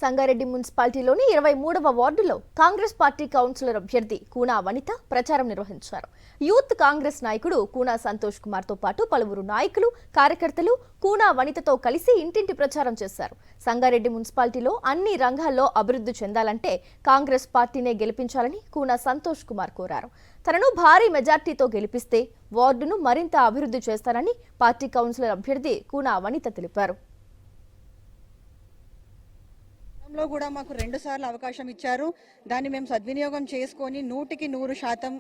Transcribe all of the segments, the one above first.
సంగారెడ్డి మున్సిపాలిటీలోని 23వ వార్డులో Congress party councillor అభ్యర్థి కూనా వనిత ప్రచారం నిర్వహించారు. యూత్ కాంగ్రెస్ నాయకుడు కూనా సంతోష్ కుమార్ తో పాటు పలువురు నాయకులు, కార్యకర్తలు కూనా వనితతో కలిసి ఇంటింటి ప్రచారం చేశారు. సంగారెడ్డి మున్సిపాలిటీలో అన్ని రంగాల్లో అభివృద్ధి చెందాలంటే కాంగ్రెస్ పార్టీనే గెలిపించాలని కూనా సంతోష్ కుమార్ కోరారు. తనను భారీ మెజార్టీతో గెలిపిస్తే వార్డును మరింత అభివృద్ధి చేస్తారని పార్టీ కౌన్సిలర్ అభ్యర్థి కూనా వనిత తెలిపారు. లో కూడా మాకు 2 సార్లు అవకాశం ఇచ్చారు. దాన్ని మేము సద్వినియోగం చేసుకొని 100%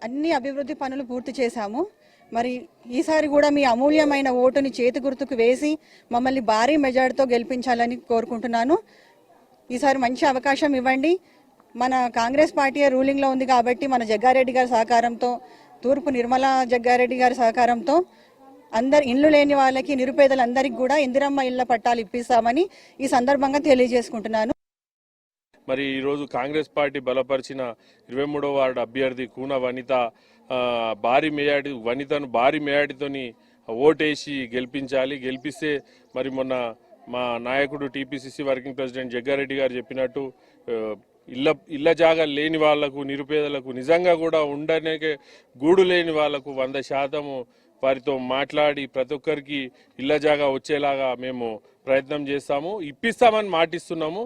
అన్ని అభివృద్ధి పనులు పూర్తి చేశాము. మరి ఈసారి కూడా మీ అమూల్యమైన ఓటుని చేతి గుర్తుకు వేసి మమ్మల్ని భారీ మెజార్టీతో గెలిపించాలని కోరుకుంటున్నాను. ఈసారి మంచి అవకాశం ఇవ్వండి. మన కాంగ్రెస్ పార్టీ రూలింగ్లో ఉంది కాబట్టి మన జగ్గారెడ్డి గారి సహకారంతో, తూర్పు నిర్మలా జగ్గారెడ్డి గారి సహకారంతో అందరు ఇల్లు లేని వాళ్ళకి, నిరుపేదలందరికీ కూడా ఇందిరమ్మ ఇళ్ల పట్టాలు ఇప్పిస్తామని ఈ సందర్భంగా తెలియజేసుకుంటున్నాను. మరి ఈరోజు కాంగ్రెస్ పార్టీ బలపరిచిన 23వ వార్డు అభ్యర్థి కూనా వనిత వనితను భారీ మెజార్టీతోని ఓటేసి గెలిపించాలి. గెలిపిస్తే మరి మొన్న మా నాయకుడు టీపీసీసీ వర్కింగ్ ప్రెసిడెంట్ జగ్గారెడ్డి గారు చెప్పినట్టు ఇళ్ల జాగా లేని వాళ్లకు, నిరుపేదలకు, నిజంగా కూడా ఉండడానికి గూడు లేని వాళ్లకు 100% వారితో మాట్లాడి ప్రతి ఒక్కరికి ఇళ్ల జాగా వచ్చేలాగా మేము ప్రయత్నం చేస్తాము. ఇప్పిస్తామని మాటిస్తున్నాము.